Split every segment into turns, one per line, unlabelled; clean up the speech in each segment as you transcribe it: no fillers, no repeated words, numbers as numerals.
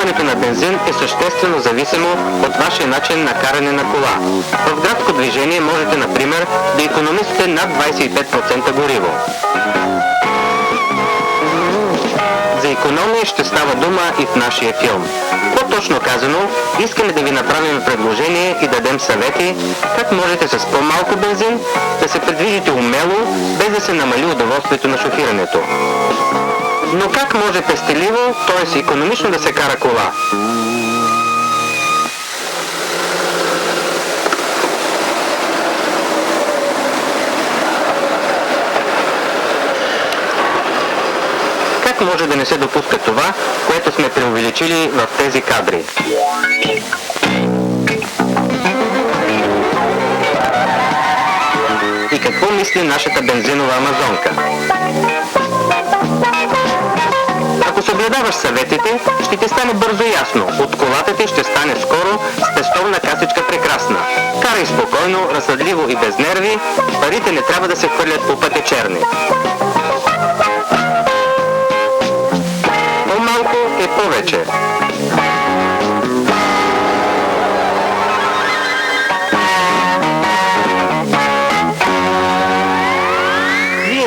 Използването на бензин е съществено зависимо от вашия начин на каране на кола. В градско движение можете, например, да икономисате над 25% гориво. За икономия ще става дума и в нашия филм. По-точно казано, искаме да ви направим предложение и дадем съвети как можете с по-малко бензин да се придвижите умело, без да се намали удоволствието на шофирането. Но как може пестеливо, т.е. икономично да се кара кола? Как може да не се допуска това, което сме преувеличили в тези кадри? И какво мисли нашата бензинова амазонка? Ако съблюдаваш съветите, ще ти стане бързо ясно. От колата ти ще стане скоро спестовна касичка прекрасна. Карай спокойно, разсъдливо и без нерви, парите не трябва да се хвърлят по пътечерни. По-малко е повече.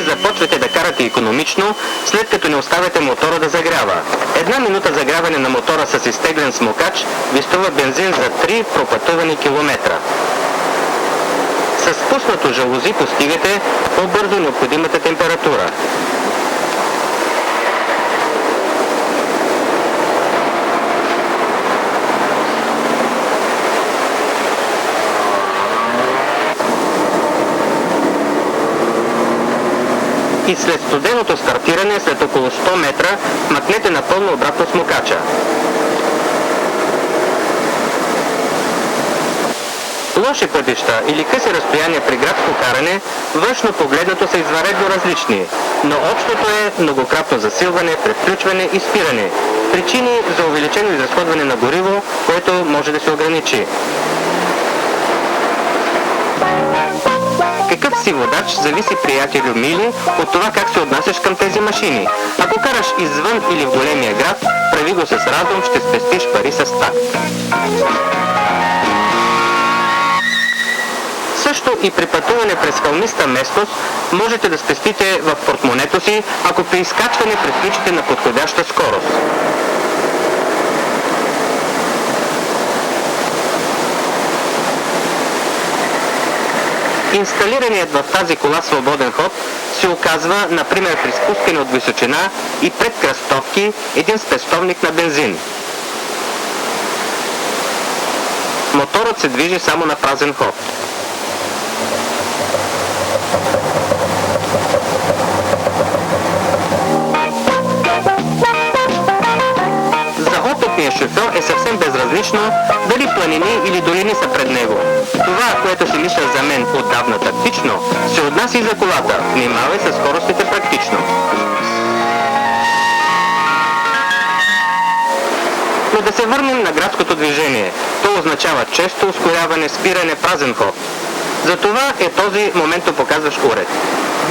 Започвате да карате икономично, след като не оставяте мотора да загрява. 1 минута загряване на мотора с изтеглен смокач ви струва бензин за 3 пропътувани километра. С пуснато жалузи постигате по-бързо необходимата температура. И след студеното стартиране, след около 100 метра, макнете напълно обратно смокача. Лоши пътища или къси разстояния при градско каране, външно погледнато са извънредно различни, но общото е многократно засилване, превключване и спиране. Причини за увеличено изразходване на гориво, което може да се ограничи. Какъв си водач зависи, приятелю мили, от това как се отнасяш към тези машини. Ако караш извън или в големия град, прави го с разум, ще спестиш пари с такт. Също и при пътуване през хълмиста местност можете да спестите в портмонето си, ако при изкачване превключите на подходяща скорост. Инсталираният в тази кола свободен ход се оказва, например при спускане от височина и пред кръстовки, един спестовник на бензин. Моторът се движи само на празен ход. Опитният шофьор е съвсем безразлично дали планини или долини са пред него. Това, което си мисля за мен отдавна тактично, се отнася и за колата. Внимавай със скоростите практично. Но да се върнем на градското движение. То означава често ускоряване, спиране, празен ход. Затова е този момент показващ уред.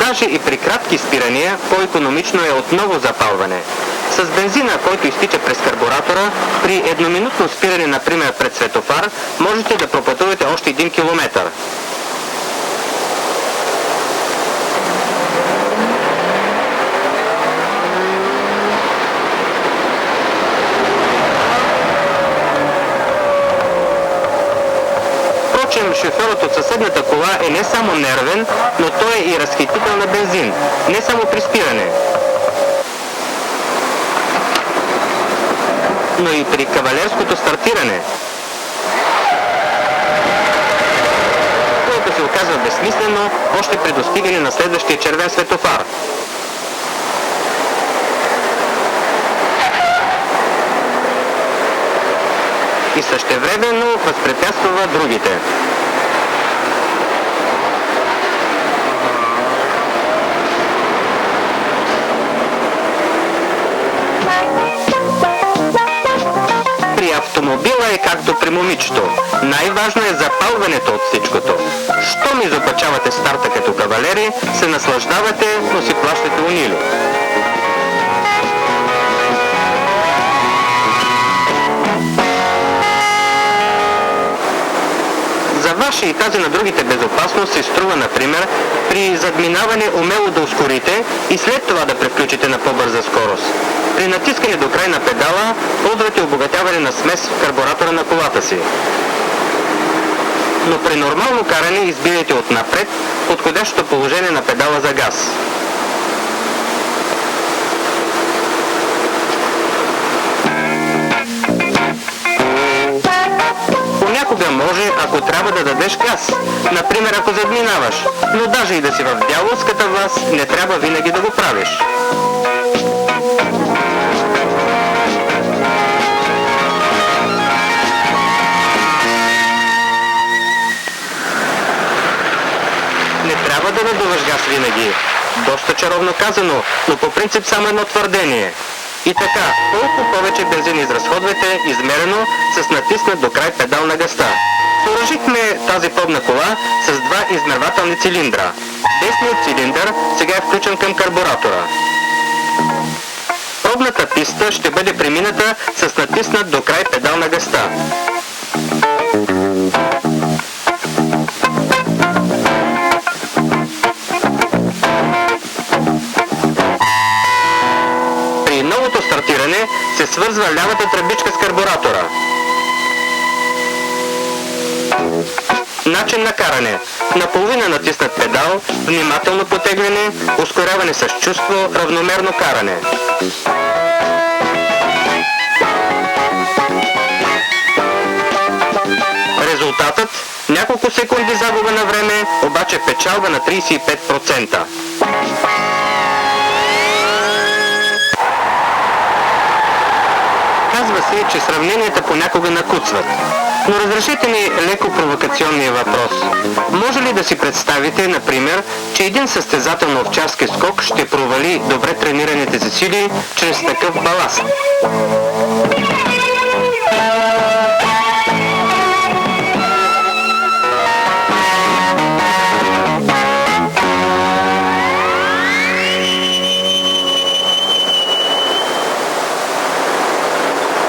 Даже и при кратки спирания, по-икономично е отново запалване. С бензина, който изтича през карбуратора, при едноминутно спиране, например пред светофар, можете да пропътувате още 1 километър. Впрочем, шофьорът от съседната кола е не само нервен, но той е и разхитител на бензин, не само при спиране, но и при кавалерското стартиране, което се оказва безсмислено още при достигане на следващия червен светофар. И същевременно възпрепятства другите. При автомобила е както при момичето. Най-важно е запалването от всичкото. Щом изопачавате старта като кавалери, се наслаждавате, но си плащате унили. Даже и тази на другите безопасност се струва, например, при задминаване умело да ускорите и след това да превключите на по-бърза скорост. При натискане до край на педала ползвате обогатяване на смес в карбуратора на колата си. Но при нормално каране избирайте отнапред подходящото положение на педала за газ. Понякога може, ако трябва да дадеш газ, например ако задминаваш, но даже и да си в дяволската власт, не трябва винаги да го правиш. Не трябва да надуваш газ винаги. Доста чаровно казано, но по принцип само едно твърдение. И така, колко повече бензин изразходвате, измерено с натиснат до край педал на газта. Съоръжихме тази пробна кола с два измервателни цилиндра. Десният цилиндър сега е включен към карбуратора. Пробната писта ще бъде премината с натиснат до край педал на газта. При новото стартиране се свързва лявата тръбичка с карбуратора. Начин на каране. Наполовина натиснат педал, внимателно потегляне, ускоряване с чувство, равномерно каране. Резултатът – няколко секунди загуба на време, обаче печалба на 35%. Казва се, че сравненията понякога накуцват. Но разрешете ми леко провокационния въпрос. Може ли да си представите, например, че един състезател на овчарски скок ще провали добре тренираните си сили чрез такъв баласт?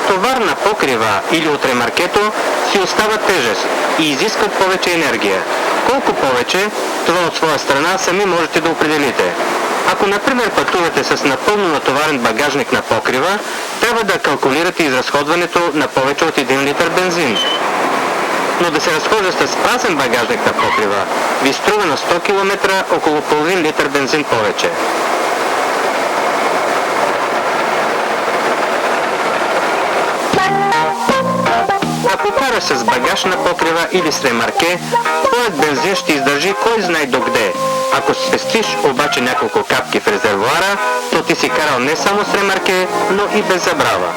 Товар на покрива или от ремаркето си остава тежест и изискват повече енергия. Колко повече, това от своя страна сами можете да определите. Ако, например, пътувате с напълно натоварен багажник на покрива, трябва да калкулирате изразходването на повече от 1 литър бензин. Но да се разхожда с празен багажник на покрива ви струва на 100 км около половин литър бензин повече. Ако караш с багаж на покрива или с ремарке, твоят бензин ще издържи кой знае докъде. Ако спестиш обаче няколко капки в резервоара, то ти си карал не само с ремарке, но и без забрава.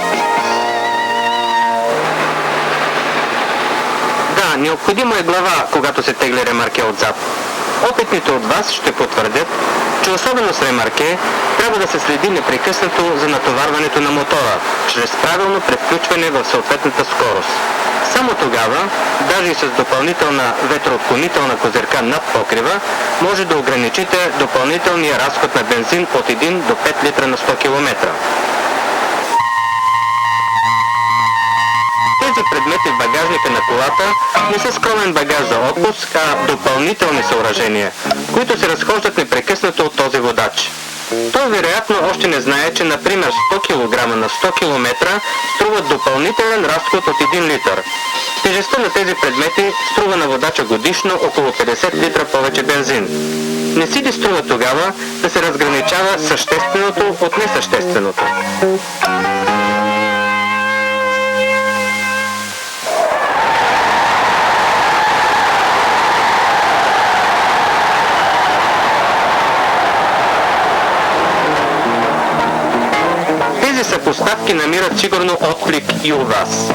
Да, необходимо е глава, когато се тегли ремарке отзад. Опитните от вас ще потвърдят, че особено с ремарке трябва да се следи непрекъснато за натоварването на мотора, чрез правилно превключване в съответната скорост. Само тогава, даже и с допълнителна ветроотклонителна козирка над покрива, може да ограничите допълнителния разход на бензин от 1 до 5 литра на 100 км. Тези предмети в багажника на колата не са скромен багаж за отпуск, а допълнителни съоръжения, които се разхождат непрекъснато от този водач. Той вероятно още не знае, че например 100 кг на 100 км струват допълнителен разход от 1 литър. Тежестта на тези предмети струва на водача годишно около 50 литра повече бензин. Не си ли струва тогава да се разграничава същественото от несъщественото? Тези съпоставки намират сигурно отклик и у вас.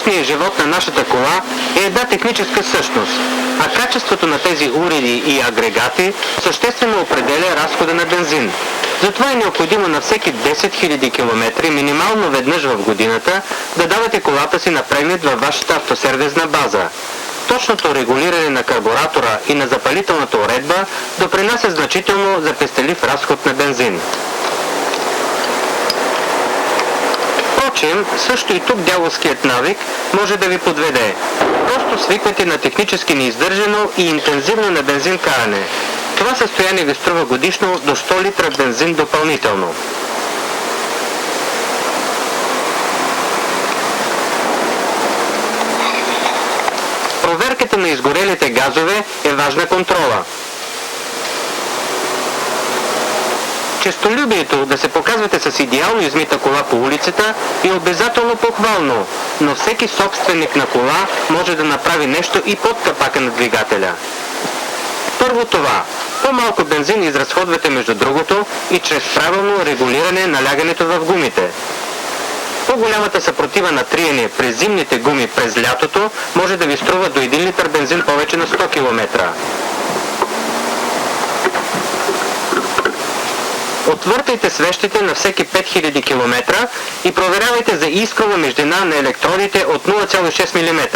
вътрешният живот на нашата кола е една техническа същност, а качеството на тези уреди и агрегати съществено определя разхода на бензин. Затова е необходимо на всеки 10 000 км минимално веднъж в годината да давате колата си на преглед във вашата автосервизна база. Точното регулиране на карбуратора и на запалителната уредба допринася значително за пестелив разход на бензин. Впрочем, също и тук дяволският навик може да ви подведе. Просто свиквате на технически неиздържано и интензивно на бензин каране. Това състояние ви струва годишно до 100 литра бензин допълнително. Проверката на изгорелите газове е важна контрола. Честолюбието да се показвате с идеално измита кола по улицата е обязателно похвално, но всеки собственик на кола може да направи нещо и под капака на двигателя. Първо това. По-малко бензин изразходвате между другото и чрез правилно регулиране на лягането в гумите. По-голямата съпротива на триене през зимните гуми през лятото може да ви струва до 1 литър бензин повече на 100 км. Отвъртайте свещите на всеки 5000 км и проверявайте за искрова междина на електродите от 0,6 мм.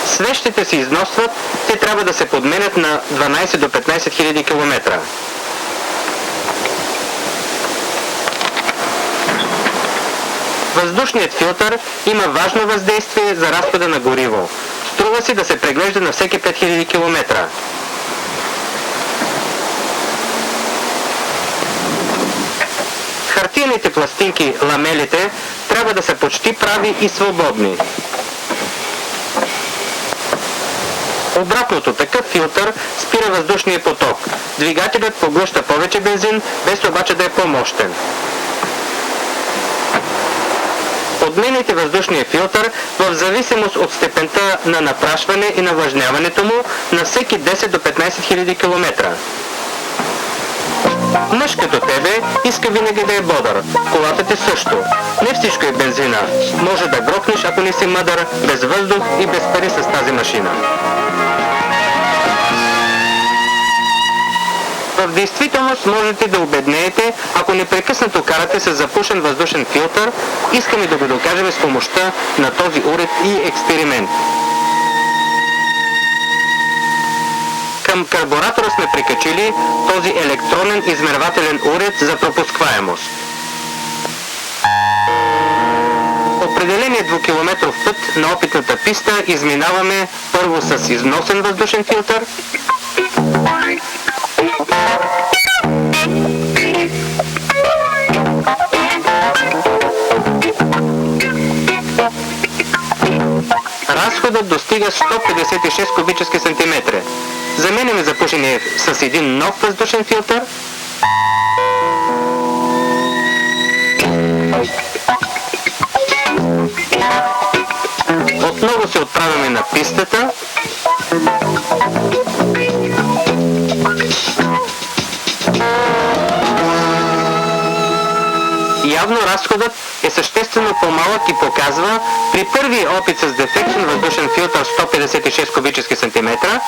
Свещите се износват, те трябва да се подменят на 12 до 15 000 км. Въздушният филтър има важно въздействие за разхода на гориво. Струва си да се преглежда на всеки 5000 км. Хартиените пластинки, ламелите, трябва да са почти прави и свободни. Обратното, такъв филтър спира въздушния поток. Двигателят поглъща повече бензин, без обаче да е по-мощен. Подменяйте въздушния филтър в зависимост от степента на напрашване и навлажняването му на всеки 10 до 15 000 км. Мъж като тебе иска винаги да е бодър. Колата ти също. Не всичко е бензина. Може да грохнеш, ако не си мъдър, без въздух и без пари с тази машина. В действителност можете да обеднеете, ако непрекъснато карате с запушен въздушен филтър. Искаме да го докажем с помощта на този уред и експеримент. Към карбуратора сме прикачили този електронен измервателен уред за пропускваемост. Определения 2-километров път на опитната писта изминаваме първо с износен въздушен филтър, разходът достига 156 кубически сантиметра. Заменяме запушения с един нов въздушен филтър. Отново се отправяме на пистата. Явно разходът е съществено по-малък и показва при първия опит с дефектен въздушен филтър 156 кубически сантиметра,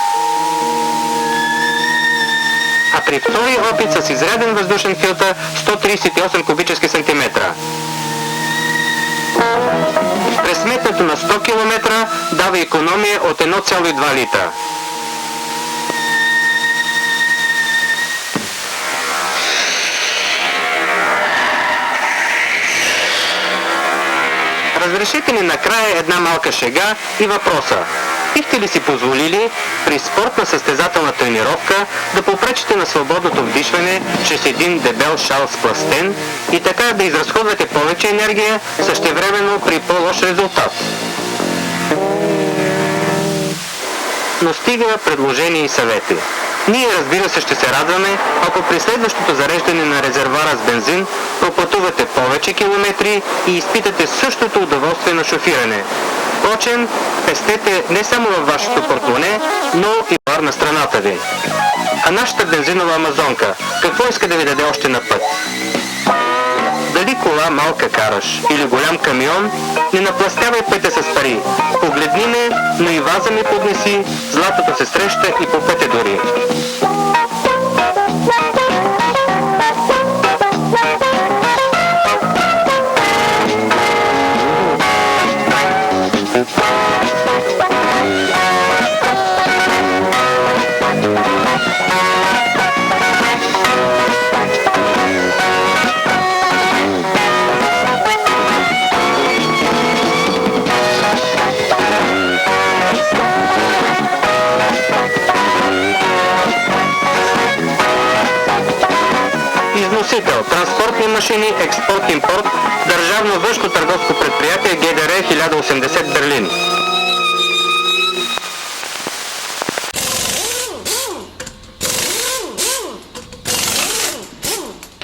а при втория опит с изряден въздушен филтър 138 кубически сантиметра. Пресметнато на 100 км дава икономия от 1,2 литра. Разрешете ни накрая една малка шега и въпроса. Бихте ли си позволили при спортна състезателна тренировка да попречите на свободното вдишване чрез един дебел шал с пластен и така да изразходвате повече енергия, същевременно при по-лош резултат? Но стига предложения и съвети. Ние, разбира се, ще се радваме, ако при следващото зареждане на резервуара с бензин пропътувате повече километри и изпитате същото удоволствие на шофиране. Впрочем, пестете не само във вашето портмоне, но и бар на страната ви. А нашата бензинова амазонка, какво иска да ви даде още на път? Дали кола малка караш или голям камион, не напластявай пътя с пари. Погледни ме, но и ваза ми поднеси, златото се среща и по пътя дори. Износител, транспортни машини, експорт-импорт, Държавно външно търговско предприятие ГДР 1080 Берлин.